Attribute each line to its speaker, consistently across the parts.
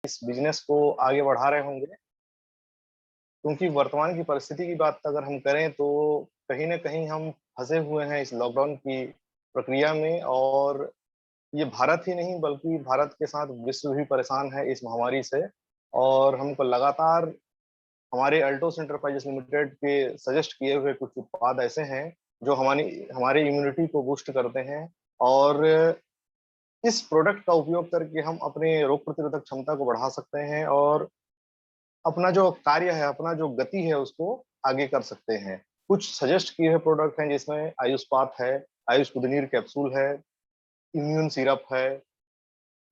Speaker 1: इस बिजनेस को आगे बढ़ा रहे होंगे, क्योंकि वर्तमान की परिस्थिति की बात अगर हम करें तो कहीं ना कहीं हम फंसे हुए हैं इस लॉकडाउन की प्रक्रिया में। और ये भारत ही नहीं बल्कि भारत के साथ विश्व भी परेशान है इस महामारी से। और हमको लगातार हमारे अल्टोस एंटरप्राइजेस लिमिटेड के सजेस्ट किए हुए कुछ उत्पाद ऐसे हैं जो हमारी हमारे इम्यूनिटी को बूस्ट करते हैं। और इस प्रोडक्ट का उपयोग करके हम अपने रोग प्रतिरोधक क्षमता को बढ़ा सकते हैं और अपना जो कार्य है, अपना जो गति है, उसको आगे कर सकते हैं। कुछ सजेस्ट किए हुए प्रोडक्ट हैं जिसमें आयुष पाथ है, आयुष कुदनीर कैप्सूल है, इम्यून सिरप है,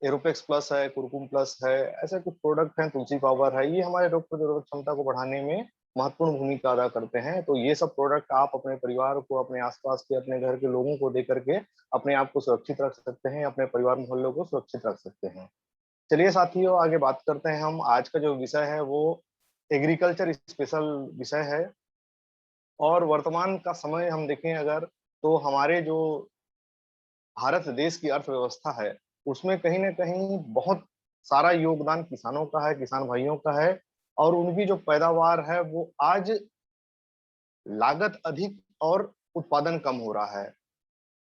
Speaker 1: एरोपेक्स प्लस है, कुरकुम प्लस है। ऐसे कुछ प्रोडक्ट हैं, तुलसी पावर है। ये हमारे रोग प्रतिरोधक क्षमता को बढ़ाने में महत्वपूर्ण भूमिका अदा करते हैं। तो ये सब प्रोडक्ट आप अपने परिवार को, अपने आसपास के, अपने घर के लोगों को दे करके अपने आप को सुरक्षित रख सकते हैं, अपने परिवार मोहल्लों को सुरक्षित रख सकते हैं। चलिए साथियों, आगे बात करते हैं हम। आज का जो विषय है वो एग्रीकल्चर स्पेशल विषय है। और वर्तमान का समय हम देखें अगर, तो हमारे जो भारत देश की अर्थव्यवस्था है उसमें कहीं ना कहीं बहुत सारा योगदान किसानों का है, किसान भाइयों का है। और उनकी जो पैदावार है वो आज लागत अधिक और उत्पादन कम हो रहा है।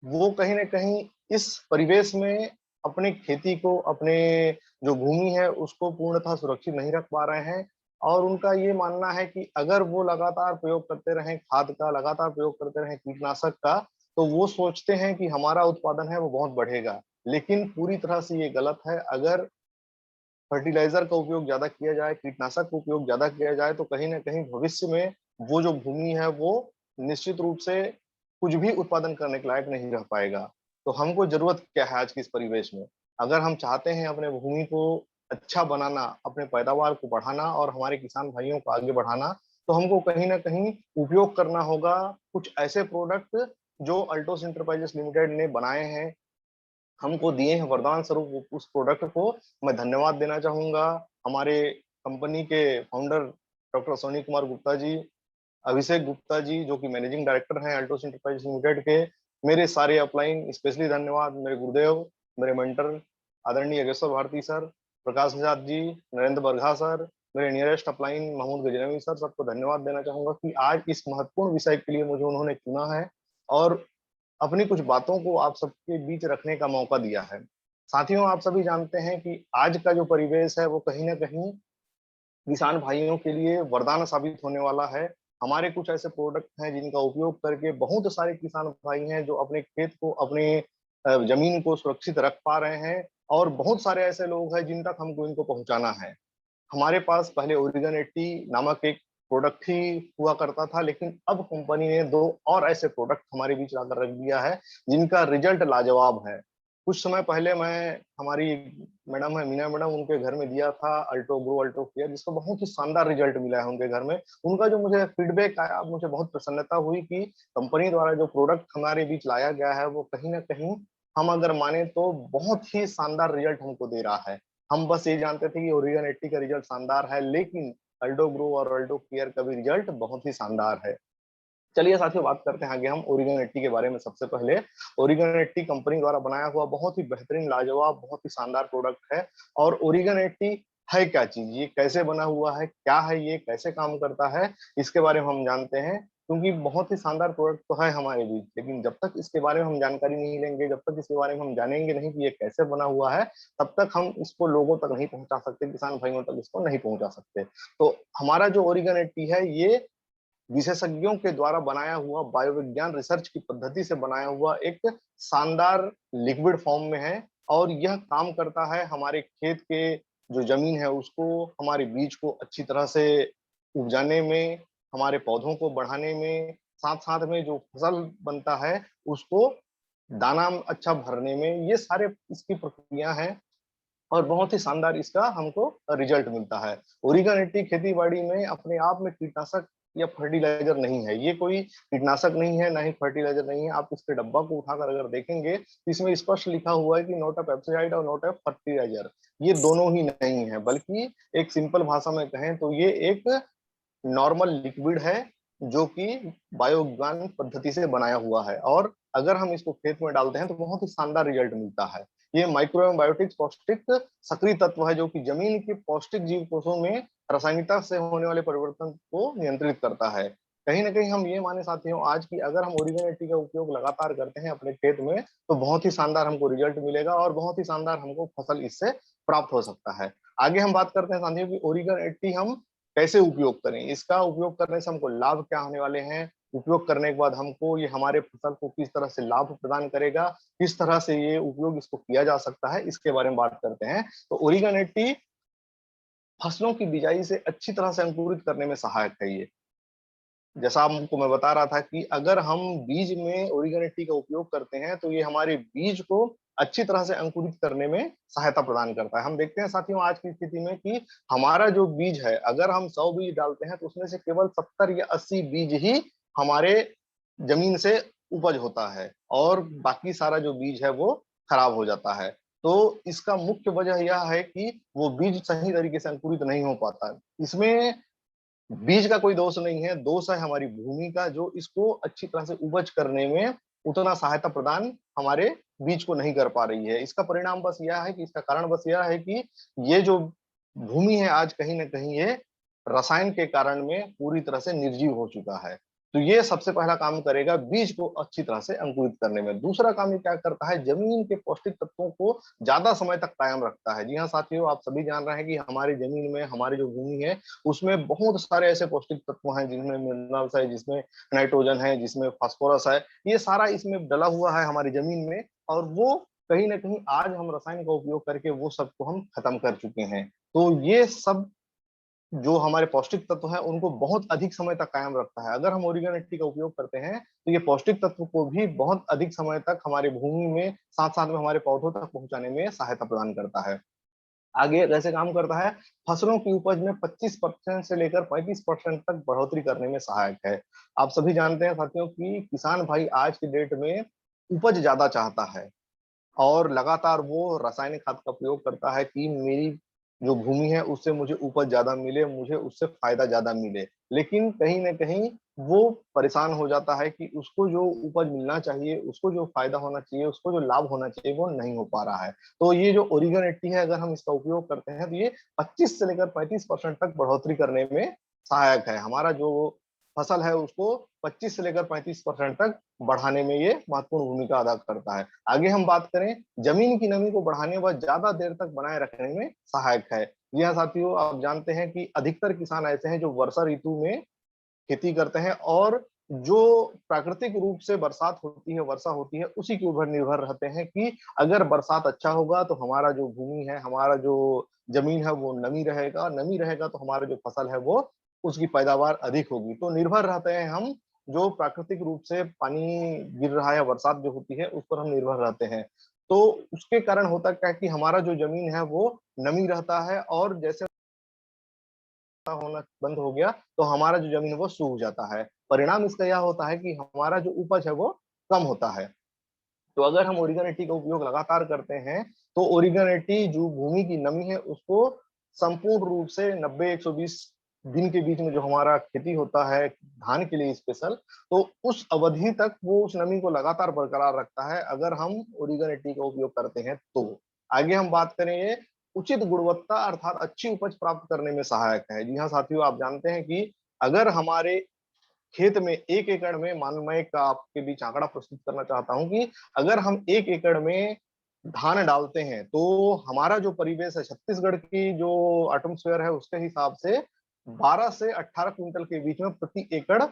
Speaker 1: वो कहीं ना कहीं इस परिवेश में अपनी खेती को, अपने जो भूमि है उसको पूर्णतः सुरक्षित नहीं रख पा रहे हैं। और उनका ये मानना है कि अगर वो लगातार प्रयोग करते रहें खाद का, लगातार प्रयोग करते रहें कीटनाशक का, तो वो सोचते हैं कि हमारा उत्पादन है वो बहुत बढ़ेगा। लेकिन पूरी तरह से ये गलत है। अगर फर्टिलाइजर का उपयोग ज्यादा किया जाए, कीटनाशक का उपयोग ज्यादा किया जाए, तो कहीं ना कहीं भविष्य में वो जो भूमि है वो निश्चित रूप से कुछ भी उत्पादन करने के लायक नहीं रह पाएगा। तो हमको जरूरत क्या है आज के इस परिवेश में? अगर हम चाहते हैं अपने भूमि को अच्छा बनाना, अपने पैदावार को बढ़ाना और हमारे किसान भाइयों को आगे बढ़ाना, तो हमको कहीं ना कहीं उपयोग करना होगा कुछ ऐसे प्रोडक्ट जो अल्टोस इंटरप्राइजेस लिमिटेड ने बनाए हैं, हमको दिए हैं वरदान स्वरूप। उस प्रोडक्ट को मैं धन्यवाद देना चाहूंगा हमारे कंपनी के फाउंडर डॉक्टर सोनी कुमार गुप्ता जी, अभिषेक गुप्ता जी जो कि मैनेजिंग डायरेक्टर हैं अल्टोस इंटरप्राइजेस लिमिटेड के। मेरे सारे अपलाइन स्पेशली धन्यवाद मेरे गुरुदेव, मेरे मेंटर आदरणीय योगेश्वर भारती सर, प्रकाश आजाद जी, नरेंद्र बरघा सर, मेरे nearest upline Mahmood Ghaznavi sir, सबको धन्यवाद देना चाहूंगा कि आज इस महत्वपूर्ण विषय के लिए मुझे उन्होंने चुना है और अपनी कुछ बातों को आप सबके बीच रखने का मौका दिया है। साथियों, आप सभी जानते हैं कि आज का जो परिवेश है वो कहीं ना कहीं किसान भाइयों के लिए वरदान साबित होने वाला है। हमारे कुछ ऐसे प्रोडक्ट हैं जिनका उपयोग करके बहुत सारे किसान भाई हैं जो अपने खेत को, अपने जमीन को सुरक्षित रख पा रहे हैं। और बहुत सारे ऐसे लोग हैं जिन तक हमको इनको पहुंचाना है। हमारे पास पहले ओरिगन 80 नामक एक प्रोडक्ट ही हुआ करता था, लेकिन अब कंपनी ने दो और ऐसे प्रोडक्ट हमारे बीच लाकर रख दिया है जिनका रिजल्ट लाजवाब है। कुछ समय पहले मैं, हमारी मैडम है मीना मैडम, उनके घर में दिया था अल्टो ग्रो अल्टो केयर, जिसको बहुत ही शानदार रिजल्ट मिला है उनके घर में। उनका जो मुझे फीडबैक आया, मुझे बहुत प्रसन्नता हुई कि कंपनी द्वारा जो प्रोडक्ट हमारे बीच लाया गया है वो कहीं ना कहीं हम अगर माने तो बहुत ही शानदार रिजल्ट हमको दे रहा है। हम बस ये जानते थे कि ओरिगन 80 का रिजल्ट शानदार है, लेकिन अल्डो ग्रो और अल्डो केयर का भी रिजल्ट बहुत ही शानदार है। चलिए साथियों, बात करते हैं आगे हम ओरिगन 80 के बारे में। सबसे पहले ओरिगन 80 कंपनी द्वारा बनाया हुआ बहुत ही बेहतरीन, लाजवाब, बहुत ही शानदार प्रोडक्ट है। और ओरिगन 80 है क्या चीज, ये कैसे बना हुआ है, क्या है ये, कैसे काम करता है, इसके बारे में हम जानते हैं। क्योंकि बहुत ही शानदार प्रोडक्ट तो है हमारे बीच, लेकिन जब तक इसके बारे में हम जानकारी नहीं लेंगे, जब तक इसके बारे में हम जानेंगे नहीं कि ये कैसे बना हुआ है, तब तक हम इसको लोगों तक नहीं पहुंचा सकते, किसान भाइयों तक इसको नहीं पहुंचा सकते। तो हमारा जो ओरिगन 80 है ये विशेषज्ञों के द्वारा बनाया हुआ, बायोविज्ञान रिसर्च की पद्धति से बनाया हुआ एक शानदार लिक्विड फॉर्म में है। और यह काम करता है हमारे खेत के जो जमीन है उसको, हमारे बीज को अच्छी तरह से उपजाने में, हमारे पौधों को बढ़ाने में, साथ साथ में जो फसल बनता है उसको दाना अच्छा भरने में, ये सारे इसकी प्रक्रिया है। और बहुत ही शानदार इसका हमको रिजल्ट मिलता है। ओरिगन 80 खेती बाड़ी में अपने आप में कीटनाशक या फर्टिलाइजर नहीं है। ये कोई कीटनाशक नहीं है, ना ही फर्टिलाइजर नहीं है। आप इसके डब्बा को उठाकर अगर देखेंगे तो इसमें स्पष्ट लिखा हुआ है कि नॉट अ पेप्सिसाइड और नॉट अ फर्टिलाइजर। ये दोनों ही नहीं है, बल्कि एक सिंपल भाषा में कहें तो ये एक नॉर्मल लिक्विड है जो कि बायोविज्ञान पद्धति से बनाया हुआ है। और अगर हम इसको खेत में डालते हैं तो बहुत ही शानदार रिजल्ट मिलता है। ये माइक्रो एवं बायोटिक पौष्टिक सक्रिय तत्व है जो कि जमीन के पौष्टिक जीव कोषों में रासायनिकता से होने वाले परिवर्तन को नियंत्रित करता है। कहीं ना कहीं हम ये माने साथियों आज की अगर हम ओरिगन एटी का उपयोग लगातार करते हैं अपने खेत में तो बहुत ही शानदार हमको रिजल्ट मिलेगा और बहुत ही शानदार हमको फसल इससे प्राप्त हो सकता है। आगे हम बात करते हैं साथियों की ओरिगन एटी हम कैसे उपयोग करें, इसका उपयोग करने से हमको लाभ क्या होने वाले हैं, उपयोग करने के बाद हमको ये हमारे फसल को किस तरह से लाभ प्रदान करेगा, किस तरह से ये उपयोग इसको किया जा सकता है, इसके बारे में बात करते हैं। तो ओरिगन एटी फसलों की बिजाई से अच्छी तरह से अंकुरित करने में सहायक है। ये जैसा आपको मैं बता रहा था कि अगर हम बीज में ओरिगन एटी का उपयोग करते हैं तो ये हमारे बीज को अच्छी तरह से अंकुरित करने में सहायता प्रदान करता है। हम देखते हैं साथियों आज की स्थिति में कि हमारा जो बीज है अगर हम 100 बीज डालते हैं तो उसमें से केवल 70 या 80 बीज ही हमारे जमीन से उपज होता है और बाकी सारा जो बीज है वो खराब हो जाता है। तो इसका मुख्य वजह यह है कि वो बीज सही तरीके से अंकुरित नहीं हो पाता। इसमें बीज का कोई दोष नहीं है, दोष है हमारी भूमि का जो इसको अच्छी तरह से उपज करने में उतना सहायता प्रदान हमारे बीज को नहीं कर पा रही है। इसका परिणाम बस यह है कि इसका कारण बस यह है कि ये जो भूमि है आज कहीं ना कहीं ये रसायन के कारण में पूरी तरह से निर्जीव हो चुका है। तो ये सबसे पहला काम करेगा बीज को अच्छी तरह से अंकुरित करने में। दूसरा काम ये क्या करता है, जमीन के पौष्टिक तत्वों को ज्यादा समय तक कायम रखता है। जी हाँ साथियों, आप सभी जान रहे हैं कि हमारी जमीन में हमारी जो भूमि है उसमें बहुत सारे ऐसे पौष्टिक तत्व हैं जिसमें मिनरल्स है, जिसमें नाइट्रोजन है, जिसमें फास्फोरस है, ये सारा इसमें डला हुआ है हमारी जमीन में। और वो कहीं ना कहीं आज हम रसायन का उपयोग करके वो सबको हम खत्म कर चुके हैं। तो ये सब जो हमारे पौष्टिक तत्व हैं उनको बहुत अधिक समय तक कायम रखता है। अगर हम ओरिगन एटी का उपयोग करते हैं तो ये पौष्टिक तत्व को भी बहुत अधिक समय तक हमारी भूमि में साथ साथ में हमारे पौधों तक पहुंचाने में सहायता प्रदान करता है। आगे कैसे काम करता है, फसलों की उपज में 25% से लेकर 35% तक बढ़ोतरी करने में सहायक है। आप सभी जानते हैं साथियों कि किसान भाई आज की डेट में उपज ज्यादा चाहता है और लगातार वो रासायनिक खाद का प्रयोग करता है कि मेरी जो भूमि है उससे मुझे उपज ज्यादा मिले, मुझे उससे फायदा ज्यादा मिले। लेकिन कहीं ना कहीं वो परेशान हो जाता है कि उसको जो उपज मिलना चाहिए, उसको जो फायदा होना चाहिए, उसको जो लाभ होना चाहिए वो नहीं हो पा रहा है। तो ये जो ओरिगन एटी है अगर हम इसका उपयोग करते हैं तो ये 25 से लेकर 35% तक बढ़ोतरी करने में सहायक है। हमारा जो फसल है उसको 25 से लेकर 35% तक बढ़ाने में ये महत्वपूर्ण भूमिका अदा करता है। आगे हम बात करें, जमीन की नमी को बढ़ाने व ज्यादा देर तक बनाए रखने में सहायक है। जी हाँ साथियों, आप जानते हैं कि अधिकतर किसान ऐसे हैं जो वर्षा ऋतु में खेती करते हैं और जो प्राकृतिक रूप से बरसात होती है, वर्षा होती है, उसी के ऊपर निर्भर रहते हैं कि अगर बरसात अच्छा होगा तो हमारा जो भूमि है, हमारा जो जमीन है वो नमी रहेगा, नमी रहेगा तो हमारा जो फसल है वो उसकी पैदावार अधिक होगी। तो निर्भर रहते हैं हम, जो प्राकृतिक रूप से पानी गिर रहा है, बरसात जो होती है उस पर हम निर्भर रहते हैं। तो उसके कारण होता क्या है कि हमारा जो जमीन है वो नमी रहता है और जैसे होना बंद हो गया तो हमारा जो जमीन है वो सूख जाता है। परिणाम इसका यह होता है कि हमारा जो उपज है वो कम होता है। तो अगर हम ओरिगन एटी का उपयोग लगातार करते हैं तो ओरिगन एटी जो भूमि की नमी है उसको संपूर्ण रूप से 90-120 दिन के बीच में जो हमारा खेती होता है धान के लिए स्पेशल, तो उस अवधि तक वो उस नमी को लगातार बरकरार रखता है अगर हम ओरिगन एटी का उपयोग करते हैं तो। आगे हम बात करें, ये उचित गुणवत्ता अर्थात अच्छी उपज प्राप्त करने में सहायक है। जी हाँ साथियों, आप जानते हैं कि अगर हमारे खेत में 1 एकड़ में, मान मैं एक आपके बीच आंकड़ा प्रस्तुत करना चाहता हूं कि अगर हम 1 एकड़ में धान डालते हैं तो हमारा जो परिवेश है छत्तीसगढ़ की जो एटमॉस्फेयर है उसके हिसाब से 12 से 18 क्विंटल के बीच में प्रति एकड़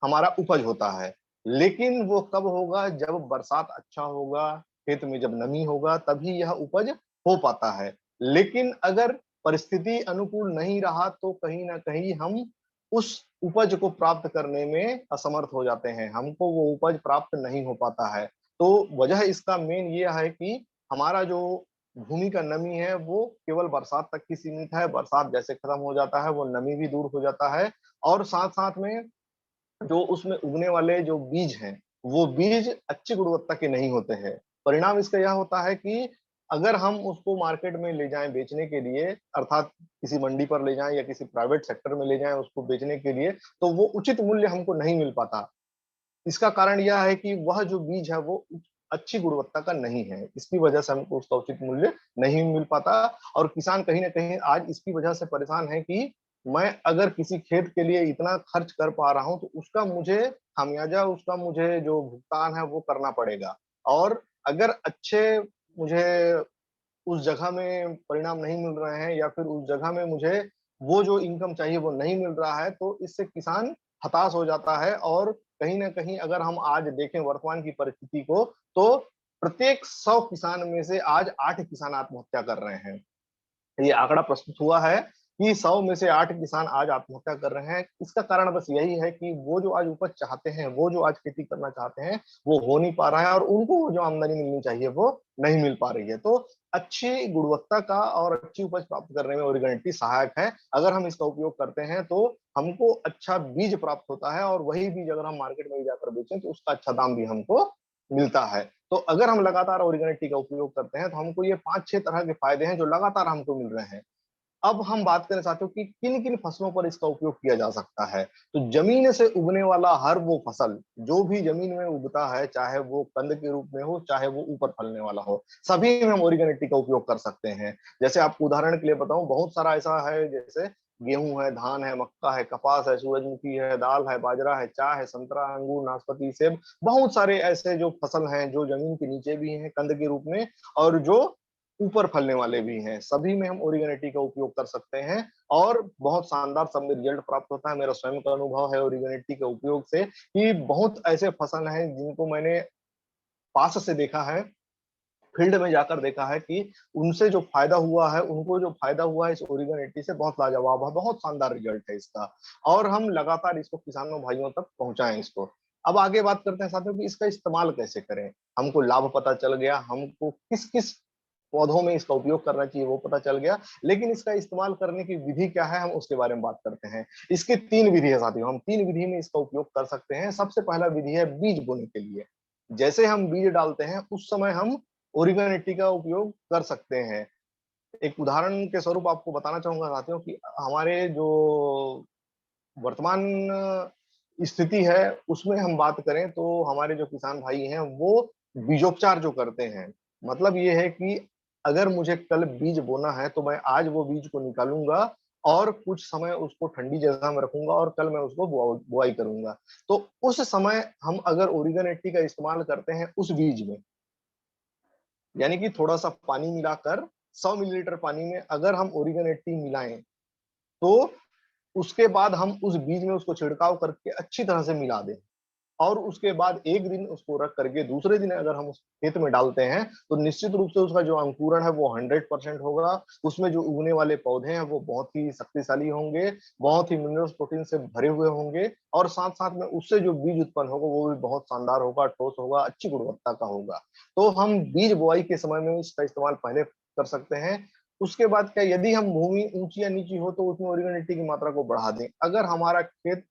Speaker 1: हमारा उपज होता है। लेकिन वो कब होगा, जब बरसात अच्छा होगा, खेत में जब नमी होगा तभी यह उपज हो पाता है। लेकिन अगर परिस्थिति अनुकूल नहीं रहा तो कहीं ना कहीं हम उस उपज को प्राप्त करने में असमर्थ हो जाते हैं, हमको वो उपज प्राप्त नहीं हो पाता है। तो वजह इसका मेन ये है कि हमारा जो भूमि का नमी है वो केवल बरसात तक की सीमित है, बरसात जैसे खत्म हो जाता है वो नमी भी दूर हो जाता है और साथ साथ में जो उसमें उगने वाले जो बीज हैं वो बीज अच्छी गुणवत्ता के नहीं होते हैं। परिणाम इसका यह होता है कि अगर हम उसको मार्केट में ले जाएं बेचने के लिए, अर्थात किसी मंडी पर ले जाएं या किसी प्राइवेट सेक्टर में ले जाएं उसको बेचने के लिए, तो वो उचित मूल्य हमको नहीं मिल पाता। इसका कारण यह है कि वह जो बीज है वो अच्छी गुणवत्ता का नहीं है। इसकी वजह से हमको उसका उचित मूल्य नहीं मिल पाता और किसान कहीं न कहीं आज इसकी वजह से परेशान है कि मैं अगर किसी खेत के लिए इतना खर्च कर पा रहा हूँ, तो उसका मुझे खामियाजा, उसका मुझे जो भुगतान है वो करना पड़ेगा। और अगर अच्छे मुझे उस जगह में परिणाम नहीं मिल रहे हैं या फिर उस जगह में मुझे वो जो इनकम चाहिए वो नहीं मिल रहा है, तो इससे किसान हताश हो जाता है और कहीं न कहीं अगर हम आज देखें वर्तमान की परिस्थिति को, तो प्रत्येक 100 किसान में से आज 8 किसान आत्महत्या कर रहे हैं। ये आंकड़ा प्रस्तुत हुआ है कि 100 में से 8 किसान आज आत्महत्या कर रहे हैं। इसका कारण बस यही है कि वो जो आज उपज चाहते हैं, वो जो आज खेती करना चाहते हैं, वो हो नहीं पा रहा है और उनको वो जो आमदनी मिलनी चाहिए, वो नहीं मिल पा रही है। तो अच्छी गुणवत्ता का और अच्छी उपज प्राप्त करने में ऑर्गेनिटी सहायक है। अगर हम इसका उपयोग करते हैं, तो हमको अच्छा बीज प्राप्त होता है और वही बीज अगर हम मार्केट में जाकर बेचें, तो उसका अच्छा दाम भी हमको मिलता है। तो अगर हम लगातार ऑर्गेनिटी का उपयोग करते हैं, तो हमको ये 5-6 तरह के फायदे हैं, जो लगातार हमको मिल रहे हैं। अब हम बात करें साथियों कि किन-किन फसलों पर इसका उपयोग किया जा सकता है। तो जमीन से उगने वाला हर वो फसल, जो भी जमीन में उगता है, चाहे वो कंद के रूप में हो, चाहे वो ऊपर फलने वाला हो, सभी में हम ऑर्गेनिटी का उपयोग कर सकते हैं। जैसे आपको उदाहरण के लिए बताऊँ, बहुत सारा ऐसा है जैसे गेहूँ है, धान है, मक्का है, कपास है, सूरजमुखी है, दाल है, बाजरा है, चाय है, संतरा, अंगूर, नाशपाती, सेब, बहुत सारे ऐसे जो फसल हैं, जो जमीन के नीचे भी हैं कंद के रूप में और जो ऊपर फलने वाले भी हैं, सभी में हम ओरिगेनेटी का उपयोग कर सकते हैं और बहुत शानदार सब में रिजल्ट प्राप्त होता है। मेरा स्वयं का अनुभव है ओरिगेनेटी के उपयोग से कि बहुत ऐसे फसल हैं जिनको मैंने पास से देखा है, फील्ड में जाकर देखा है कि उनसे जो फायदा हुआ है, उनको जो फायदा हुआ है इस ओरिगेनेटी से बहुत लाजवाब है, बहुत शानदार रिजल्ट है इसका और हम लगातार इसको किसानों भाइयों तक पहुँचाएँ इसको। अब आगे बात करते हैं साथियों कि इसका इस्तेमाल कैसे करें? हमको लाभ पता चल गया, हमको किस-किस पौधों में इसका उपयोग करना चाहिए वो पता चल गया, लेकिन इसका इस्तेमाल करने की विधि क्या है हम उसके बारे में बात करते हैं। इसकी 3 विधि है साथियों, हम 3 विधि में इसका उपयोग कर सकते हैं। सबसे पहला विधि है बीज बोने के लिए। जैसे हम बीज डालते हैं उस समय हम ओरिगेनेटी का उपयोग कर सकते हैं। एक उदाहरण के स्वरूप आपको बताना चाहूँगा साथियों कि हमारे जो वर्तमान स्थिति है उसमें हम बात करें तो हमारे जो किसान भाई हैं वो बीजोपचार जो करते हैं। मतलब ये है कि अगर मुझे कल बीज बोना है तो मैं आज वो बीज को निकालूँगा और कुछ समय उसको ठंडी जगह में रखूँगा और कल मैं उसको बुआई करूँगा। तो उस समय हम अगर ओरिगेनेटी का इस्तेमाल करते हैं उस बीज में, यानी कि थोड़ा-सा पानी मिलाकर 100 मिलीलीटर पानी में अगर हम ओरिगेनेटी मिलाएँ, तो उसके बाद हम उस बीज में उसको छिड़काव करके अच्छी तरह से मिला दें और उसके बाद 1 दिन उसको रख करके दूसरे दिन अगर हम उस खेत में डालते हैं, तो निश्चित रूप से उसका जो अंकुरण है वो 100% होगा। उसमें जो उगने वाले पौधे हैं वो बहुत ही शक्तिशाली होंगे, बहुत ही मिनरल्स प्रोटीन से भरे हुए होंगे और साथ-साथ में उससे जो बीज उत्पन्न होगा वो भी बहुत शानदार होगा, ठोस होगा, अच्छी गुणवत्ता का होगा। तो हम बीज बुआई के समय में इसका इस्तेमाल पहले कर सकते हैं। उसके बाद क्या यदि हम भूमि ऊँची या नीची हो तो उसमें ओरिजिनिटी की मात्रा को बढ़ा दें। अगर हमारा खेत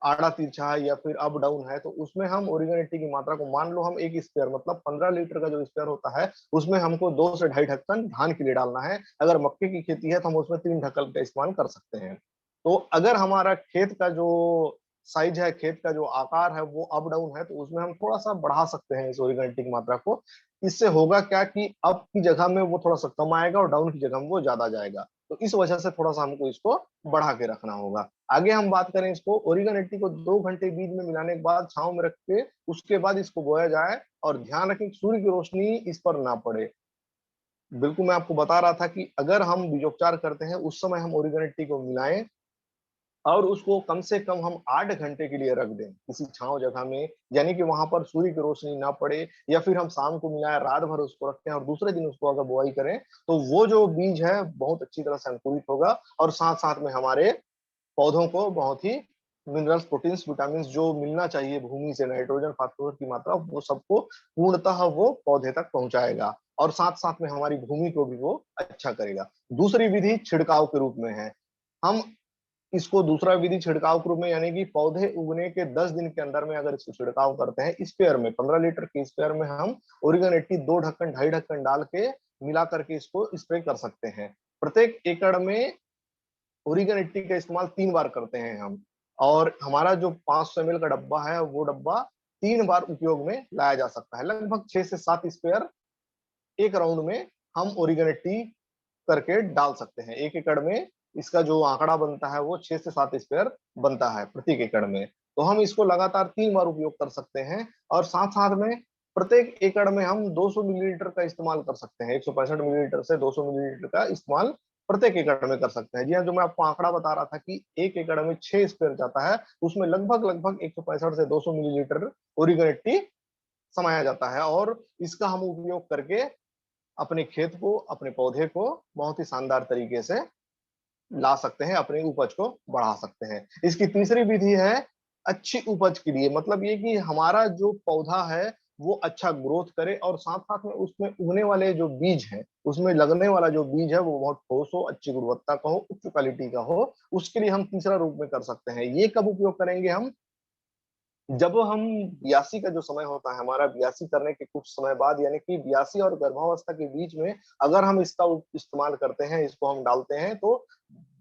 Speaker 1: आड़ा-तिरछा है या फिर अप डाउन है तो उसमें हम ओरिजिनिटी की मात्रा को मान लो हम 1 स्क्वायर मतलब 15 लीटर का जो स्क्वायर होता है, उसमें हमको 2 से ढाई ढक्कन धान के लिए डालना है। अगर मक्के की खेती है तो हम उसमें 3 ढक्कन का इस्तेमाल कर सकते हैं। तो अगर हमारा खेत का जो साइज़ है, खेत का जो आकार है वो अप डाउन है तो उसमें हम थोड़ा-सा बढ़ा सकते हैं इस ओरिजिनिटी की मात्रा को। इससे होगा क्या कि अप की जगह में वो थोड़ा-सा कम आएगा और डाउन की जगह में वो ज़्यादा जाएगा। तो इस वजह से थोड़ा-सा हमको इसको बढ़ा के रखना होगा। आगे हम बात करें इसको ओरिगेनेटी को 2 घंटे बीज में मिलाने के बाद छाँव में रख के उसके बाद इसको बोया जाए और ध्यान रखें कि सूर्य की रोशनी इस पर ना पड़े। बिल्कुल मैं आपको बता रहा था कि अगर हम बीजोपचार करते हैं उस समय हम ओरिगेनेटी को मिलाएँ और उसको कम से कम हम 8 घंटे के लिए रख दें, किसी छाँव जगह में, यानी कि वहाँ पर सूर्य की रोशनी ना पड़े या फिर हम शाम को मिलाएँ, रात भर उसको रखें और दूसरे दिन उसको अगर बुआई करें, तो वो जो बीज है बहुत अच्छी तरह से अंकुरित होगा और साथ-साथ में हमारे पौधों को बहुत ही मिनरल्स, प्रोटीन्स, विटामिन्स जो मिलना चाहिए भूमि से नाइट्रोजन, फास्फोरस की मात्रा वो सबको पूर्णतः वो पौधे तक पहुँचाएगा और साथ-साथ में हमारी भूमि को भी वो अच्छा करेगा। दूसरी विधि छिड़काव के रूप में है। हम इसको दूसरा विधि छिड़काव के रूप में यानी कि पौधे उगने के 10 दिन के अंदर में अगर इसको छिड़काव करते हैं स्पेयर में 15 लीटर के स्पेयर में हम ओरिगन 80 2 ढक्कन ढाई ढक्कन डाल के मिला करके इसको स्प्रे कर सकते हैं। प्रत्येक एकड़ में ओरिगन 80 का इस्तेमाल 3 बार करते हैं हम और हमारा जो 500 एमएल का डब्बा है वो डब्बा 3 बार उपयोग में लाया जा सकता है। लगभग 6 से 7 स्पेयर एक राउंड में हम ओरिगेनेट टी करके डाल सकते हैं। 1 एकड़ में इसका जो आंकड़ा बनता है वो 6 से 7 स्पेयर बनता है प्रति एकड़ में। तो हम इसको लगातार 3 बार उपयोग कर सकते हैं और साथ-साथ में प्रत्येक एकड़ में हम 200 मिलीलीटर का इस्तेमाल कर सकते हैं। 165 मिलीलीटर से 200 मिलीलीटर का इस्तेमाल प्रत्येक एकड़ में कर सकते हैं। जी हाँ, जो मैं आपको आंकड़ा बता रहा था कि 1 एकड़ में 6 स्पेयर जाता है, उसमें लगभग 165 से 200 मिलीलीटर ओरिगेनेट टी समाया जाता है और इसका हम उपयोग करके अपने खेत को, अपने पौधे को बहुत ही शानदार तरीके से ला सकते हैं, अपनी उपज को बढ़ा सकते हैं। इसकी तीसरी विधि है अच्छी उपज के लिए, मतलब ये कि हमारा जो पौधा है वो अच्छा ग्रोथ करे और साथ-साथ में उसमें उगने वाले जो बीज हैं, उसमें लगने वाला जो बीज है वो बहुत ठोस हो, अच्छी गुणवत्ता का हो, उच्च क्वालिटी का हो, उसके लिए हम तीसरा रूप में कर सकते हैं। ये कब उपयोग करेंगे हम? जब हम बियासी का जो समय होता है हमारा, बियासी करने के कुछ समय बाद यानी कि बियासी और गर्भावस्था के बीच में अगर हम इसका इस्तेमाल करते हैं, इसको हम डालते हैं तो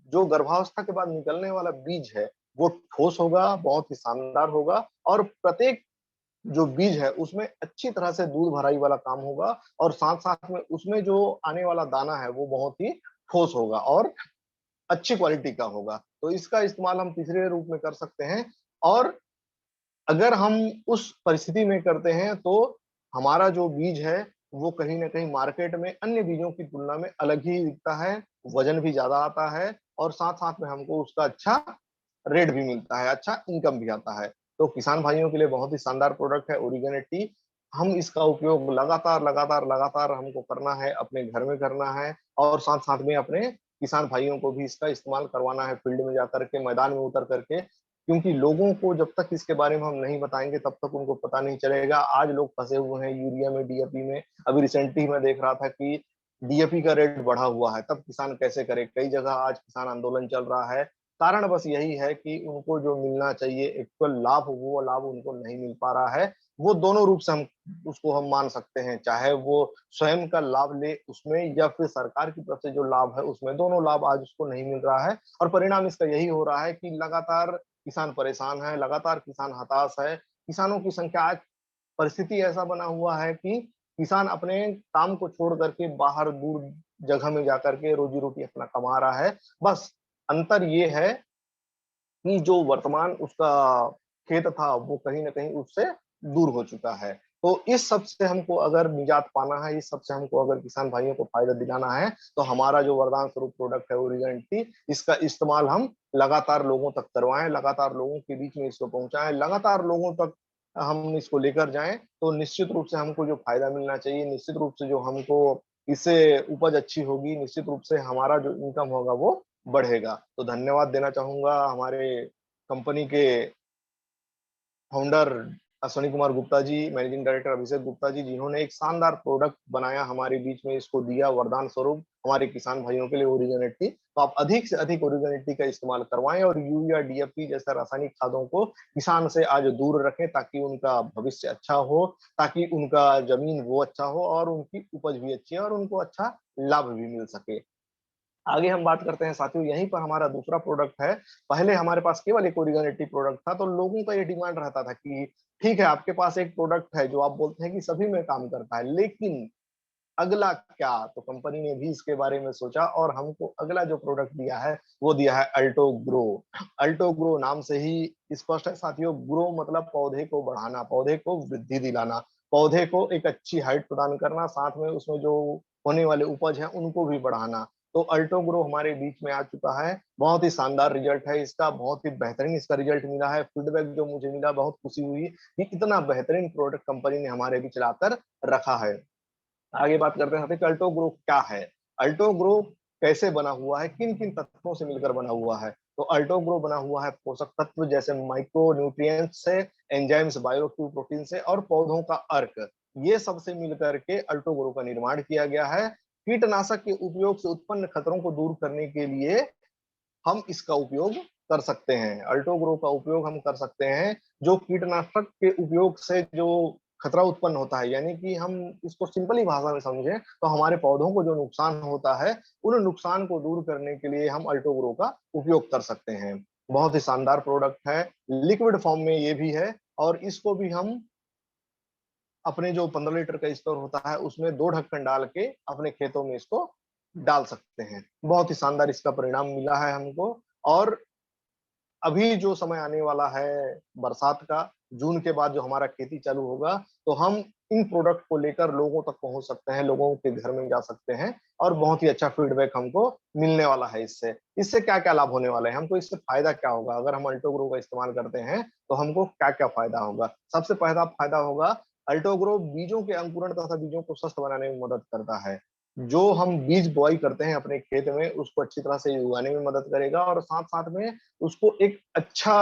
Speaker 1: जो गर्भावस्था के बाद निकलने वाला बीज है वो ठोस होगा, बहुत ही शानदार होगा और प्रत्येक जो बीज है उसमें अच्छी तरह से दूध भराई वाला काम होगा और साथ-साथ में उसमें जो आने वाला दाना है वो बहुत ही ठोस होगा और अच्छी क्वालिटी का होगा। तो इसका इस्तेमाल हम तीसरे रूप में कर सकते हैं और अगर हम उस परिस्थिति में करते हैं तो हमारा जो बीज है वो कहीं न कहीं मार्केट में अन्य बीजों की तुलना में अलग ही दिखता है, वज़न भी ज़्यादा आता है और साथ-साथ में हमको उसका अच्छा रेट भी मिलता है, अच्छा इनकम भी आता है। तो किसान भाइयों के लिए बहुत ही शानदार प्रोडक्ट है ओरिगेनेट टी। हम इसका उपयोग लगातार हमको करना है, अपने घर में करना है और साथ-साथ में अपने किसान भाइयों को भी इसका इस्तेमाल करवाना है फील्ड में जाकर के, मैदान में उतर कर के क्योंकि लोगों को जब तक इसके बारे में हम नहीं बताएँगे तब तक उनको पता नहीं चलेगा। आज लोग फँसे हुए हैं यूरिया में, डीएपी में। अभी रिसेंटली मैं देख रहा था कि डीएपी का रेट बढ़ा हुआ है, तब किसान कैसे करे? कई जगह आज किसान आंदोलन चल रहा है। कारण बस यही है कि उनको जो मिलना चाहिए इक्वल लाभ, वो लाभ उनको नहीं मिल पा रहा है। वो दोनों रूप से हम उसको हम मान सकते हैं, चाहे वो स्वयं का लाभ ले उसमें या फिर सरकार की तरफ से जो लाभ है उसमें, दोनों लाभ आज उसको नहीं मिल रहा है और परिणाम इसका यही हो रहा है कि लगातार किसान परेशान है, लगातार किसान हताश है। किसानों की संख्या आज परिस्थिति ऐसा बना हुआ है कि किसान अपने काम को छोड़ करके बाहर दूर जगह में जाकर के रोजी-रोटी अपना कमा रहा है। बस अंतर ये है कि जो वर्तमान उसका खेत था, वो कहीं न कहीं उससे दूर हो चुका है। तो इस सब से हमको अगर निजात पाना है, इस सब से हमको अगर किसान भाइयों को फ़ायदा दिलाना है, तो हमारा जो वरदान स्वरूप प्रोडक्ट है ओरिजिन टी, इसका इस्तेमाल हम लगातार लोगों तक करवाएँ, लगातार लोगों के बीच में इसको पहुँचाएँ, लगातार लोगों तक हम इसको लेकर जाएँ, तो निश्चित रूप से हमको जो फ़ायदा मिलना चाहिए, निश्चित रूप से जो हमको इससे उपज अच्छी होगी, निश्चित रूप से हमारा जो इनकम होगा वो बढ़ेगा। तो धन्यवाद देना चाहूँगा हमारे कंपनी के founder Ashwini Kumar Gupta ji, managing director Abhishek Gupta ji, जिन्होंने एक शानदार प्रोडक्ट बनाया हमारे बीच में इसको दिया वरदान स्वरूप हमारे किसान भाइयों के लिए ओरिजिनेट टी। तो आप अधिक से अधिक ओरिजिनेट टी का इस्तेमाल करवाएँ और यूरिया, डीएपी जैसा रासायनिक खादों को किसान से आज दूर रखें ताकि उनका भविष्य अच्छा हो, ताकि उनका ज़मीन वो अच्छा हो और उनकी उपज भी अच्छी है और उनको अच्छा लाभ भी मिल सके। आगे हम बात करते हैं साथियों यहीं पर हमारा दूसरा प्रोडक्ट है। पहले हमारे पास केवल एक ओरिजिनलिटी प्रोडक्ट था, तो लोगों का ये डिमांड रहता था कि ठीक है, आपके पास एक प्रोडक्ट है जो आप बोलते हैं कि सभी में काम करता है, लेकिन अगला क्या? तो कंपनी ने भी इसके बारे में सोचा और हमको अगला जो प्रोडक्ट दिया है, वो दिया है अल्टो ग्रो। अल्टो ग्रो नाम से ही स्पष्ट है साथियों, ग्रो मतलब पौधे को बढ़ाना, पौधे को वृद्धि दिलाना, पौधे को एक अच्छी हाइट प्रदान करना, साथ में उसमें जो होने वाले उपज हैं, उनको भी बढ़ाना। तो अल्टो ग्रो हमारे बीच में आ चुका है, बहुत ही शानदार रिजल्ट है इसका, बहुत ही बेहतरीन इसका रिजल्ट मिला है, फीडबैक जो मुझे मिला बहुत खुशी हुई कि इतना बेहतरीन प्रोडक्ट कंपनी ने हमारे बीच लाकर रखा है। आगे बात करते हैं कि अल्टो ग्रुप क्या है? अल्टो ग्रुप कैसे बना हुआ है? किन-किन तत्वों से मिलकर बना हुआ है? तो अल्टो ग्रुप बना हुआ है पोषक तत्व जैसे माइक्रो न्यूट्रिएंट्स से, एंजाइम्स, बायोएक्टिव प्रोटीन से और पौधों का अर्क। ये सब से मिलकर के अल्टो ग्रुप का निर्माण किया गया है। कीटनाशक के उपयोग से उत्पन्न खतरों को दूर करने के लिए हम इसका उपयोग कर सकते हैं। अल्टो ग्रो का उपयोग हम कर सकते हैं, जो कीटनाशक के उपयोग से जो खतरा उत्पन्न होता है, यानी कि हम इसको सिंपली भाषा में समझें, तो हमारे पौधों को जो नुकसान होता है, उन नुकसान को दूर करने के लिए हम अल्टो ग्रो का उपयोग कर सकते हैं। बहुत ही शानदार प्रोडक्ट है, लिक्विड फॉर्म में ये भी है और इसको भी हम अपने जो 15 लीटर का स्टोर होता है उसमें 2 ढक्कन डाल के अपने खेतों में इसको डाल सकते हैं। बहुत ही शानदार इसका परिणाम मिला है हमको। और अभी जो समय आने वाला है बरसात का, जून के बाद जो हमारा खेती चालू होगा, तो हम इन प्रोडक्ट को लेकर लोगों तक पहुंच सकते हैं, लोगों के घर में जा सकते हैं और बहुत ही अच्छा फीडबैक हमको मिलने वाला है इससे। इससे क्या क्या लाभ होने वाले हैं, हमको इससे फायदा क्या होगा? अगर हम अल्टोग्रो का इस्तेमाल करते हैं तो हमको क्या क्या फायदा होगा? सबसे पहला फायदा होगा, अल्टोग्रो बीजों के अंकुरण तथा बीजों को स्वस्थ बनाने में मदद करता है। जो हम बीज बोआई करते हैं अपने खेत में, उसको अच्छी तरह से उगाने में मदद करेगा और साथ साथ में उसको एक अच्छा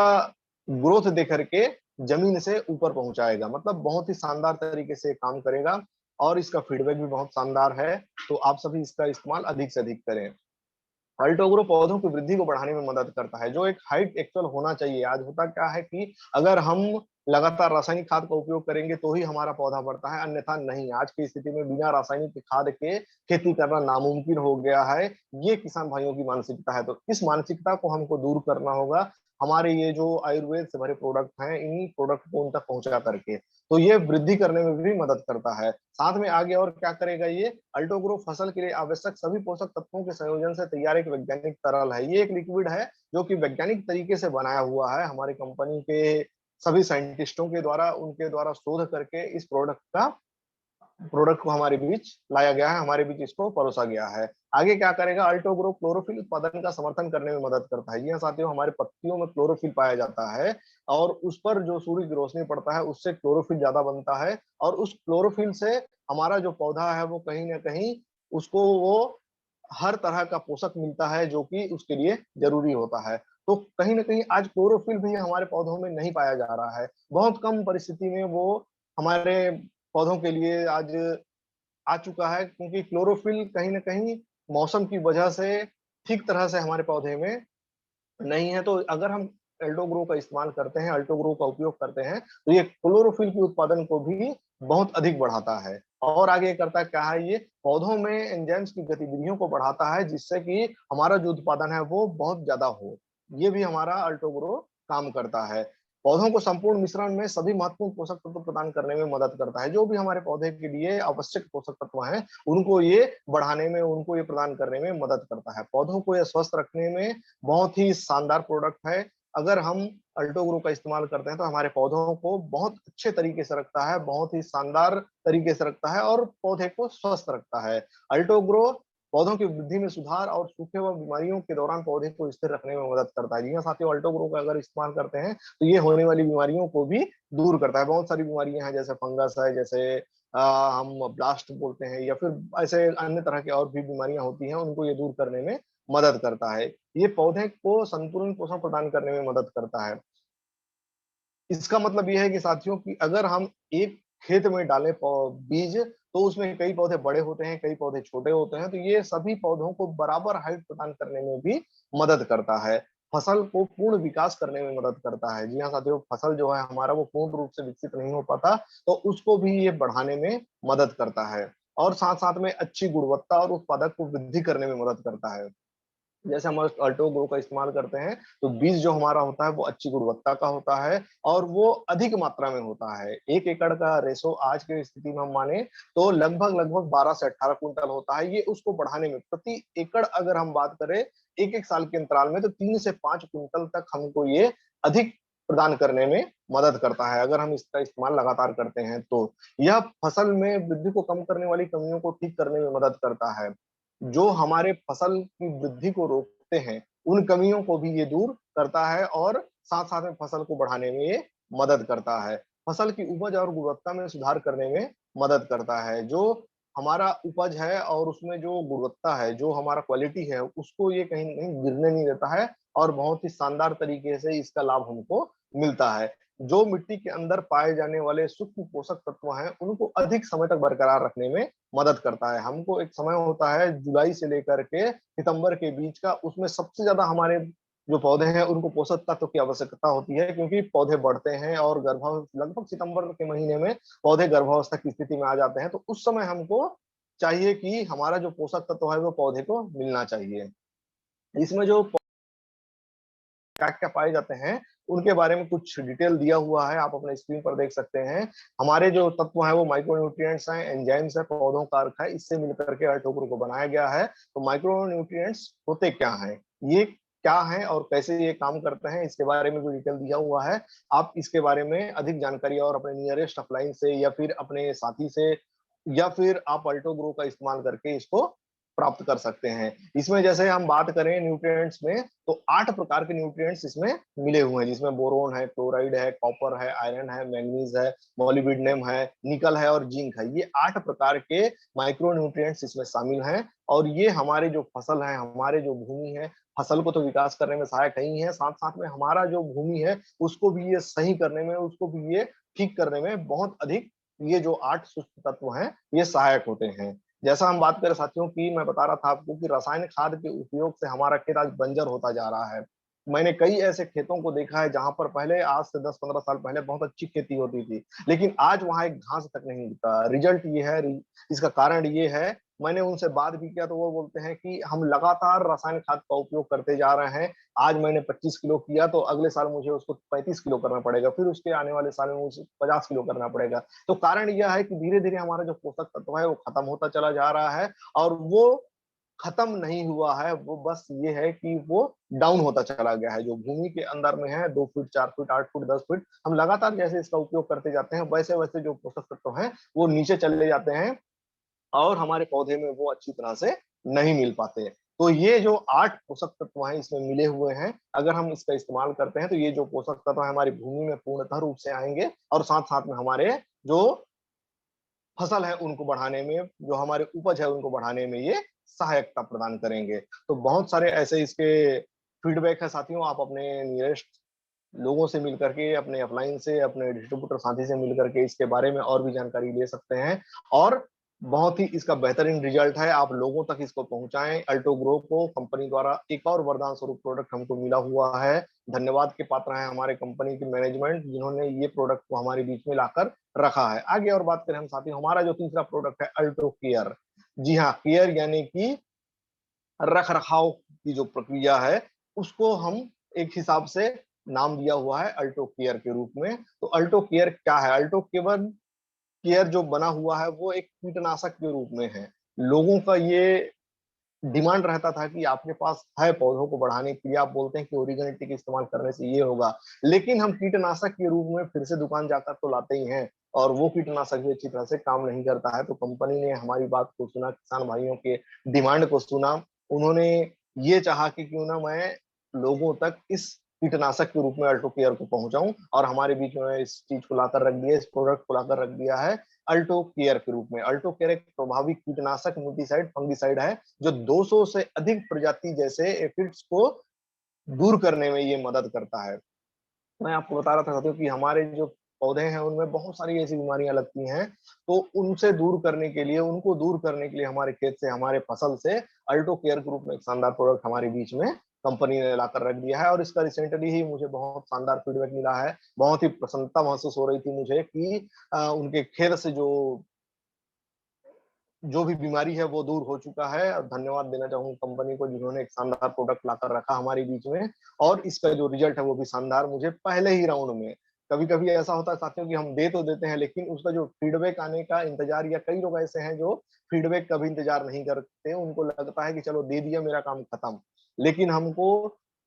Speaker 1: ग्रोथ दे करके जमीन से ऊपर पहुंचाएगा। मतलब बहुत ही शानदार तरीके से काम करेगा और इसका फीडबैक भी बहुत शानदार है। तो आप सभी इसका इस्तेमाल अधिक से अधिक करें। अल्टोग्रो पौधों की वृद्धि को बढ़ाने में मदद करता है, जो एक हाइट एक्चुअल होना चाहिए। आज होता क्या है कि अगर हम लगातार रासायनिक खाद का उपयोग करेंगे तो ही हमारा पौधा बढ़ता है, अन्यथा नहीं। आज की स्थिति में बिना रासायनिक खाद के खेती करना नामुमकिन हो गया है। ये किसान भाइयों की मानसिकता है, तो इस मानसिकता को हमको दूर करना होगा। हमारे ये जो आयुर्वेद से भरे प्रोडक्ट हैं, इन्हीं प्रोडक्ट को उन तक पहुंचा करके, तो ये वृद्धि करने में भी मदद करता है। साथ में आगे और क्या करेगा ये, अल्टोग्रो फसल के लिए आवश्यक सभी पोषक तत्वों के संयोजन से तैयार एक वैज्ञानिक तरल है। ये एक लिक्विड है जो कि वैज्ञानिक तरीके से बनाया हुआ है, हमारी कंपनी के सभी साइंटिस्टों के द्वारा, उनके द्वारा शोध करके इस प्रोडक्ट को हमारे बीच लाया गया है, हमारे बीच इसको परोसा गया है। आगे क्या करेगा, अल्टोग्रो क्लोरोफिल उत्पादन का समर्थन करने में मदद करता है। जी हाँ साथियों, हमारे पत्तियों में क्लोरोफिल पाया जाता है और उस पर जो सूर्य की रोशनी पड़ता है उससे क्लोरोफिल ज्यादा बनता है और उस क्लोरोफिल से हमारा जो पौधा है वो कहीं ना कहीं उसको वो हर तरह का पोषक मिलता है जो कि उसके लिए जरूरी होता है। तो कहीं ना कहीं आज क्लोरोफिल भी हमारे पौधों में नहीं पाया जा रहा है, बहुत कम परिस्थिति में वो हमारे पौधों के लिए आज आ चुका है, क्योंकि क्लोरोफिल कहीं ना कहीं मौसम की वजह से ठीक तरह से हमारे पौधे में नहीं है। तो अगर हम एल्डोग्रो का इस्तेमाल करते हैं, अल्टोग्रो का उपयोग करते हैं, तो ये क्लोरोफिल के उत्पादन को भी बहुत अधिक बढ़ाता है। और आगे करता क्या है, ये पौधों में एंजाइम्स की गतिविधियों को बढ़ाता है जिससे कि हमारा जो उत्पादन है वो बहुत ज्यादा हो। ये भी हमारा अल्टोग्रो काम करता है। पौधों को संपूर्ण मिश्रण में सभी महत्वपूर्ण पोषक तत्व प्रदान करने में मदद करता है। जो भी हमारे पौधे के लिए आवश्यक पोषक तत्व हैं उनको ये बढ़ाने में, उनको ये प्रदान करने में मदद करता है। पौधों को ये स्वस्थ रखने में बहुत ही शानदार प्रोडक्ट है। अगर हम अल्टोग्रो का इस्तेमाल करते हैं तो हमारे पौधों को बहुत अच्छे तरीके से रखता है, बहुत ही शानदार तरीके से रखता है और पौधे को स्वस्थ रखता है। अल्टोग्रो पौधों की वृद्धि में सुधार और सूखे व बीमारियों के दौरान पौधे को स्थिर रखने में मदद करता है। जी हाँ साथियों, अल्टोग्रो का अगर इस्तेमाल करते हैं तो ये होने वाली बीमारियों को भी दूर करता है। बहुत सारी बीमारियां हैं, जैसे फंगस है, जैसे हम ब्लास्ट बोलते हैं, या फिर ऐसे अन्य तरह की और भी बीमारियां होती हैं, उनको ये दूर करने में मदद करता है। ये पौधे को संतुलन पोषण प्रदान करने में मदद करता है। इसका मतलब यह है कि साथियों कि अगर हम एक खेत में डालें बीज, तो उसमें कई पौधे बड़े होते हैं, कई पौधे छोटे होते हैं, तो ये सभी पौधों को बराबर हाइट प्रदान करने में भी मदद करता है। फसल को पूर्ण विकास करने में मदद करता है। जी हाँ साथियों, फसल जो है हमारा वो पूर्ण रूप से विकसित नहीं हो पाता, तो उसको भी ये बढ़ाने में मदद करता है और साथ साथ में अच्छी गुणवत्ता और उत्पादक को वृद्धि करने में मदद करता है। जैसे हम अल्टोग्रो का इस्तेमाल करते हैं तो बीज जो हमारा होता है वो अच्छी गुणवत्ता का होता है और वो अधिक मात्रा में होता है। 1 एकड़ का रेशो आज की स्थिति में हम माने तो लगभग लगभग 12 से 18 कुंटल होता है। ये उसको बढ़ाने में प्रति एकड़ अगर हम बात करें एक एक साल के अंतराल में, तो 3 से 5 कुंटल तक हमको ये अधिक प्रदान करने में मदद करता है अगर हम इसका इस्तेमाल लगातार करते हैं। तो यह फसल में वृद्धि को कम करने वाली कमियों को ठीक करने में मदद करता है। जो हमारे फसल की वृद्धि को रोकते हैं उन कमियों को भी ये दूर करता है और साथ साथ में फसल को बढ़ाने में ये मदद करता है। फसल की उपज और गुणवत्ता में सुधार करने में मदद करता है। जो हमारा उपज है और उसमें जो गुणवत्ता है, जो हमारा क्वालिटी है, उसको ये कहीं कहीं गिरने नहीं देता है और बहुत ही शानदार तरीके से इसका लाभ हमको मिलता है। जो मिट्टी के अंदर पाए जाने वाले सूक्ष्म पोषक तत्व हैं उनको अधिक समय तक बरकरार रखने में मदद करता है। हमको एक समय होता है जुलाई से लेकर के सितंबर के बीच का, उसमें सबसे ज्यादा हमारे जो पौधे हैं उनको पोषक तत्व की आवश्यकता होती है, क्योंकि पौधे बढ़ते हैं और लगभग सितंबर के महीने में पौधे गर्भावस्था की स्थिति में आ जाते हैं। तो उस समय हमको चाहिए कि हमारा जो पोषक तत्व है वो पौधे को मिलना चाहिए। इसमें जो क्या क्या पाए जाते हैं, उनके बारे में कुछ डिटेल दिया हुआ है, आप अपने स्क्रीन पर देख सकते हैं। हमारे जो तत्व है वो माइक्रो न्यूट्रिएंट्स हैं, एंजाइम्स है, पौधों का अर्क है, इससे मिलकर के अल्टोग्रो को बनाया गया है। तो माइक्रो न्यूट्रिएंट्स होते क्या हैं, ये क्या है और कैसे ये काम करते हैं, इसके बारे में भी डिटेल दिया हुआ है। आप इसके बारे में अधिक जानकारी और अपने नियरेस्ट अपलाइन से या फिर अपने साथी से या फिर आप अल्टोग्रो का इस्तेमाल करके इसको प्राप्त कर सकते हैं। इसमें जैसे हम बात करें न्यूट्रिएंट्स में, तो 8 प्रकार के न्यूट्रिएंट्स इसमें मिले हुए हैं, जिसमें बोरोन है, क्लोराइड है, कॉपर है, आयरन है, मैंगनीज है, मोलिब्डेनम है, निकल है और जिंक है। ये 8 प्रकार के माइक्रो न्यूट्रिएंट्स इसमें शामिल हैं और ये हमारे जो फसल है, हमारे जो भूमि है, फसल को तो विकास करने में सहायक ही है, साथ साथ में हमारा जो भूमि है उसको भी ये सही करने में, उसको भी ये ठीक करने में बहुत अधिक ये जो 8 सूक्ष्म तत्व हैं ये सहायक होते हैं। जैसा हम बात करें साथियों की, मैं बता रहा था आपको कि रासायनिक खाद के उपयोग से हमारा खेत आज बंजर होता जा रहा है। मैंने कई ऐसे खेतों को देखा है जहां पर पहले आज से 10-15 साल पहले बहुत अच्छी खेती होती थी, लेकिन आज वहां एक घास तक नहीं दिखता। रिजल्ट ये है, इसका कारण ये है, मैंने उनसे बात भी किया तो वो बोलते हैं कि हम लगातार रासायनिक खाद का उपयोग करते जा रहे हैं। आज मैंने 25 किलो किया तो अगले साल मुझे उसको 35 किलो करना पड़ेगा, फिर उसके आने वाले साल में मुझे 50 किलो करना पड़ेगा। तो कारण यह है कि धीरे धीरे हमारा जो पोषक तत्व है वो खत्म होता चला जा रहा है और वो खत्म नहीं हुआ है, वो बस ये है कि वो डाउन होता चला गया है। जो भूमि के अंदर में है 2 फीट, 4 फीट, 8 फीट, 10 फीट, हम लगातार जैसे इसका उपयोग करते जाते हैं वैसे वैसे जो पोषक तत्व है वो नीचे चले जाते हैं और हमारे पौधे में वो अच्छी तरह से नहीं मिल पाते। तो ये जो 8 पोषक तत्व हैं इसमें मिले हुए हैं, अगर हम इसका इस्तेमाल करते हैं तो ये जो पोषक तत्व है हमारी भूमि में पूर्णतः रूप से आएंगे और साथ साथ में हमारे जो फसल है उनको बढ़ाने में, जो हमारे उपज है उनको बढ़ाने में ये सहायकता प्रदान करेंगे। तो बहुत सारे ऐसे इसके फीडबैक है साथियों, आप अपने नियरेस्ट लोगों से मिल करके, अपने अपलाइन से, अपने डिस्ट्रीब्यूटर साथी से मिल करके इसके बारे में और भी जानकारी ले सकते हैं और बहुत ही इसका बेहतरीन रिजल्ट है। आप लोगों तक इसको पहुंचाएं। अल्टोग्रो को कंपनी द्वारा एक और वरदान स्वरूप प्रोडक्ट हमको मिला हुआ है। धन्यवाद के पात्र है हमारे कंपनी की मैनेजमेंट, जिन्होंने ये प्रोडक्ट को हमारे बीच में लाकर रखा है। आगे और बात करें हम साथी, हमारा जो तीसरा प्रोडक्ट है अल्टो केयर। जी हाँ, केयर यानी कि रख रखाव की जो प्रक्रिया है उसको हम एक हिसाब से नाम दिया हुआ है अल्टो केयर के रूप में। तो अल्टो केयर क्या है? अल्टो केवल केयर जो बना हुआ है वो एक कीटनाशक के रूप में है। लोगों का ये डिमांड रहता था कि आपके पास है पौधों को बढ़ाने के लिए, आप बोलते हैं कि ओरिगेनेटिक इस्तेमाल करने से ये होगा, लेकिन हम कीटनाशक के रूप में फिर से दुकान जाकर तो लाते ही हैं और वो कीटनाशक भी अच्छी तरह से काम नहीं करता है। तो कंपनी ने हमारी बात को सुना, किसान भाइयों के डिमांड को सुना, उन्होंने ये चाहा कि क्यों ना मैं लोगों तक इस कीटनाशक के रूप में अल्टो केयर को पहुंचाऊं और हमारे बीच में इस चीज को लाकर रख दिया, इस प्रोडक्ट को लाकर रख दिया है अल्टो केयर के रूप में। अल्टो केयर एक प्रभावी कीटनाशक न्यूट्रीसाइड फंगिसाइड है जो 200 से अधिक प्रजाति जैसे एफिड्स को दूर करने में ये मदद करता है। मैं आपको बता रहा था साथियों कि हमारे जो पौधे हैं उनमें बहुत सारी ऐसी बीमारियां लगती हैं, तो उनसे दूर करने के लिए, उनको दूर करने के लिए हमारे खेत से, हमारे फसल से अल्टो केयर ग्रुप में एक शानदार प्रोडक्ट हमारे बीच में कंपनी ने लाकर रख दिया है और इसका रिसेंटली ही मुझे बहुत शानदार फीडबैक मिला है। बहुत ही प्रसन्नता महसूस हो रही थी मुझे कि उनके खेत से जो भी बीमारी है वो दूर हो चुका है। और धन्यवाद देना चाहूंगा कंपनी को जिन्होंने एक शानदार प्रोडक्ट लाकर रखा हमारे बीच में और इसका जो रिजल्ट है वो भी शानदार मुझे पहले ही राउंड में। कभी कभी ऐसा होता है साथियों कि हम दे तो देते हैं लेकिन उसका जो फीडबैक आने का इंतजार, या कई लोग ऐसे हैं जो फीडबैक का भी इंतजार नहीं करते, उनको लगता है कि चलो दे दिया मेरा काम खत्म। लेकिन हमको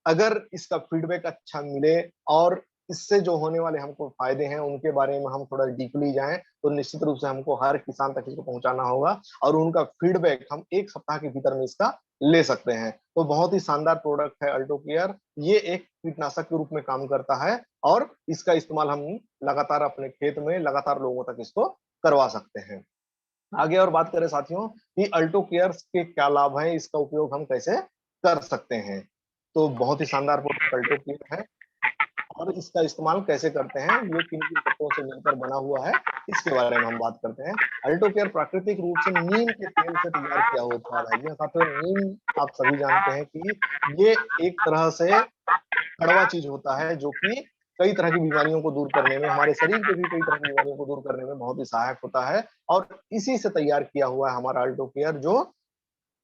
Speaker 1: अगर इसका फीडबैक अच्छा मिले और इससे जो होने वाले हमको फायदे हैं उनके बारे में हम थोड़ा डीपली जाएं तो निश्चित रूप से हमको हर किसान तक इसको पहुंचाना होगा और उनका फीडबैक हम एक सप्ताह के भीतर में इसका ले सकते हैं। तो बहुत ही शानदार प्रोडक्ट है अल्टो केयर। ये एक कीटनाशक के रूप में काम करता है और इसका इस्तेमाल हम लगातार अपने खेत में लगातार लोगों तक इसको करवा सकते हैं। आगे और बात करें साथियों कि अल्टो केयर के क्या लाभ है, इसका उपयोग हम कैसे कर सकते हैं। तो बहुत ही शानदार प्रोडक्ट अल्टो केयर है और इसका इस्तेमाल कैसे करते हैं, ये किन किन तत्वों से मिलकर बना हुआ है, इसके बारे में हम बात करते हैं। अल्टो केयर प्राकृतिक रूप से नीम के तेल से तैयार किया हुआ उत्पाद है। जी साथियों, नीम आप सभी जानते हैं कि ये एक तरह से कड़वा चीज होता है जो कि कई तरह की बीमारियों को दूर करने में, हमारे शरीर के भी कई तरह की बीमारियों को दूर करने में बहुत ही सहायक होता है और इसी से तैयार किया हुआ है हमारा अल्टो केयर, जो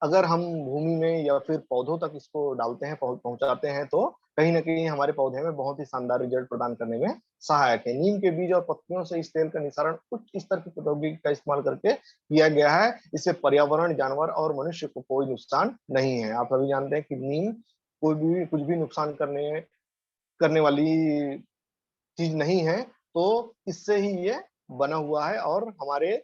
Speaker 1: अगर हम भूमि में या फिर पौधों तक इसको डालते हैं, पहुंचाते हैं तो कहीं न कहीं हमारे पौधे में बहुत ही शानदार रिजल्ट प्रदान करने में सहायक है। नीम के बीज और पत्तियों से इस तेल का निस्सारण उच्च स्तर की प्रौद्योगिकी का इस्तेमाल करके किया गया है। इससे पर्यावरण, जानवर और मनुष्य को कोई नुकसान नहीं है। आप सभी जानते हैं कि नीम कोई भी कुछ भी नुकसान करने करने वाली चीज़ नहीं है, तो इससे ही ये बना हुआ है और हमारे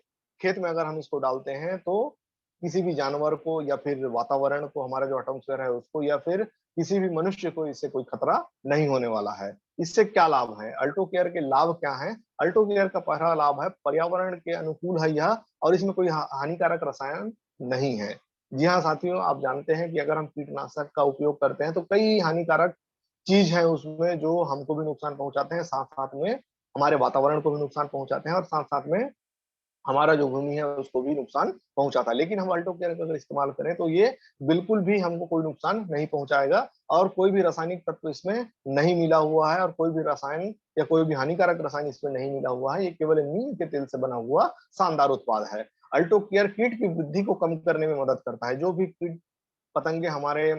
Speaker 1: खेत में अगर हम इसको डालते हैं तो किसी भी जानवर को या फिर वातावरण को, हमारा जो एटमॉस्फेयर है उसको, या फिर किसी भी मनुष्य को इससे कोई खतरा नहीं होने वाला है। इससे क्या लाभ है? अल्टो केयर के लाभ क्या हैं? अल्टो केयर का पहला लाभ है पर्यावरण के अनुकूल है यह, और इसमें कोई हानिकारक रसायन नहीं है। जी हाँ साथियों, आप जानते हैं कि अगर हम कीटनाशक का उपयोग करते हैं तो कई हानिकारक चीज है उसमें जो हमको भी नुकसान पहुंचाते हैं, साथ साथ में हमारे वातावरण को भी नुकसान पहुंचाते हैं, और साथ साथ में हमारा जो भूमि है उसको भी नुकसान पहुंचाता है। लेकिन हम अल्टो केयर का अगर इस्तेमाल करें तो ये बिल्कुल भी हमको कोई नुकसान नहीं पहुंचाएगा, और कोई भी रासायनिक तत्व इसमें नहीं मिला हुआ है, और कोई भी रसायन या कोई भी हानिकारक रसायन इसमें नहीं मिला हुआ है। ये केवल नीम के तेल से बना हुआ शानदार उत्पाद है। अल्टो केयर कीट की वृद्धि को कम करने में मदद करता है। जो भी कीट पतंगे हमारे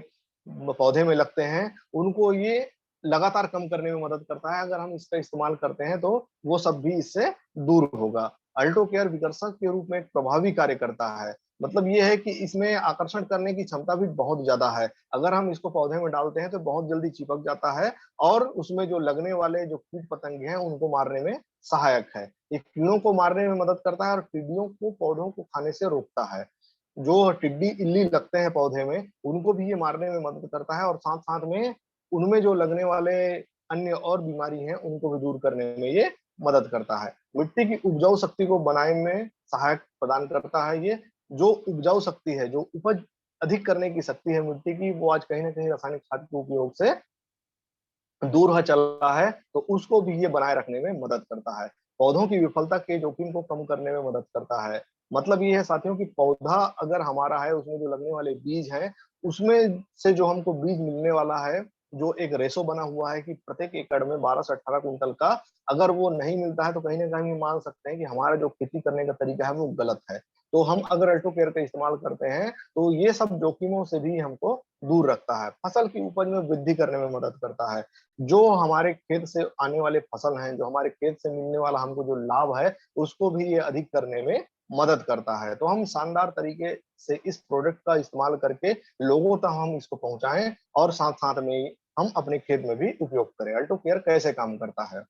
Speaker 1: पौधे में लगते हैं उनको ये लगातार कम करने में मदद करता है। अगर हम इसका इस्तेमाल करते हैं तो वो सब भी इससे दूर होगा। अल्टो केयर विकर्षक के रूप में एक प्रभावी कार्य करता है। मतलब ये है कि इसमें आकर्षण करने की क्षमता भी बहुत ज्यादा है। अगर हम इसको पौधे में डालते हैं तो बहुत जल्दी चिपक जाता है, और उसमें जो लगने वाले जो कीट पतंगे हैं उनको मारने में सहायक है। ये कीड़ों को मारने में मदद करता है और टिड्डियों को पौधों को खाने से रोकता है। जो टिड्डी, इल्ली लगते हैं पौधे में उनको भी ये मारने में मदद करता है, और साथ साथ में उनमें जो लगने वाले अन्य और बीमारी हैं उनको भी दूर करने में ये मदद करता है। मिट्टी की उपजाऊ शक्ति को बनाने में सहायक प्रदान करता है। ये जो उपजाऊ शक्ति है, जो उपज अधिक करने की शक्ति है मिट्टी की, वो आज कहीं ना कहीं रासायनिक खाद के उपयोग से दूर है चल रहा है, तो उसको भी ये बनाए रखने में मदद करता है। पौधों की विफलता के जोखिम को कम करने में मदद करता है। मतलब ये है साथियों कि पौधा अगर हमारा है, उसमें जो लगने वाले बीज हैं, उसमें से जो हमको बीज मिलने वाला है, जो एक रेशो बना हुआ है कि प्रत्येक एकड़ में 12 से 18 कुंटल का, अगर वो नहीं मिलता है तो कहीं ना कहीं मान सकते हैं कि हमारा जो खेती करने का तरीका है वो गलत है। तो हम अगर अल्टो केयर का इस्तेमाल करते हैं तो ये सब जोखिमों से भी हमको दूर रखता है। फसल की उपज में वृद्धि करने में मदद करता है। जो हमारे खेत से आने वाले फसल हैं, जो हमारे खेत से मिलने वाला हमको जो लाभ है, उसको भी ये अधिक करने में मदद करता है। तो हम शानदार तरीके से इस प्रोडक्ट का इस्तेमाल करके लोगों तक हम इसको पहुंचाएं, और साथ साथ में हम अपने खेत में भी उपयोग करें। अल्टो केयर कैसे काम करता है?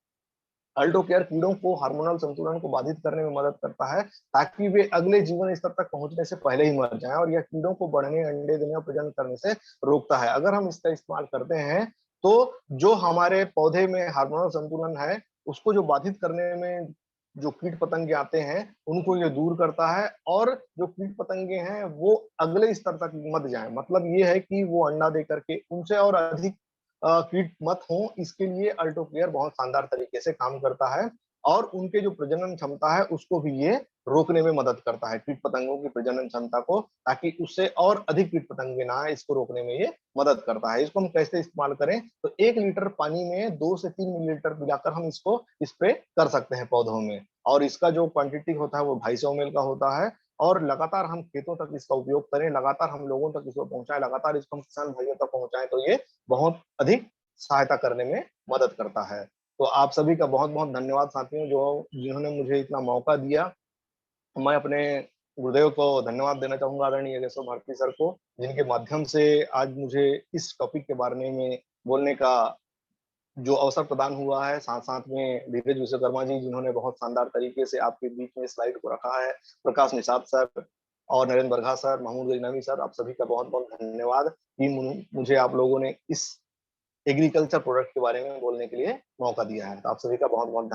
Speaker 1: अल्टो केयर कीड़ों को हार्मोनल संतुलन को बाधित करने में मदद करता है, ताकि वे अगले जीवन स्तर तक पहुंचने से पहले ही मर जाएं, और यह कीड़ों को बढ़ने, अंडे देने और प्रजनन करने से रोकता है। अगर हम इसका इस्तेमाल करते हैं तो जो हमारे पौधे में हार्मोनल संतुलन है उसको जो बाधित करने में जो कीट पतंगे आते हैं उनको ये दूर करता है, और जो कीट पतंगे हैं वो अगले स्तर तक मत जाए। मतलब ये है कि वो अंडा दे करके उनसे और अधिक कीट मत हो, इसके लिए अल्टो केयर बहुत शानदार तरीके से काम करता है, और उनके जो प्रजनन क्षमता है उसको भी ये रोकने में मदद करता है, कीट पतंगों की प्रजनन क्षमता को, ताकि उससे और अधिक कीट पतंगे ना आए, इसको रोकने में ये मदद करता है। इसको हम कैसे इस्तेमाल करें? तो 1 लीटर पानी में 2 से 3 मिलीलीटर मिलाकर हम इसको स्प्रे कर सकते हैं पौधों में, और इसका जो क्वांटिटी होता है वो 250 ml का होता है। और लगातार हम खेतों तक इसका उपयोग करें, लगातार हम लोगों तक इसको पहुंचाएं, लगातार इसको हम किसान भाइयों तक पहुंचाएं, तो ये बहुत अधिक सहायता करने में मदद करता है। तो आप सभी का बहुत बहुत धन्यवाद साथियों, जो जिन्होंने मुझे इतना मौका दिया। मैं अपने गुरुदेव को धन्यवाद देना चाहूंगा, आदरणीय केशव भारती सर को, जिनके माध्यम से आज मुझे इस टॉपिक के बारे में बोलने का जो अवसर प्रदान हुआ है। साथ साथ में धीरज विश्वकर्मा जी, जिन्होंने बहुत शानदार तरीके से आपके बीच में स्लाइड को रखा है, प्रकाश निषाद सर और नरेंद्र बरघा सर, महमूद गजनवी सर, आप सभी का बहुत बहुत धन्यवाद कि मुझे आप लोगों ने इस एग्रीकल्चर प्रोडक्ट के बारे में बोलने के लिए मौका दिया है। तो आप सभी का बहुत बहुत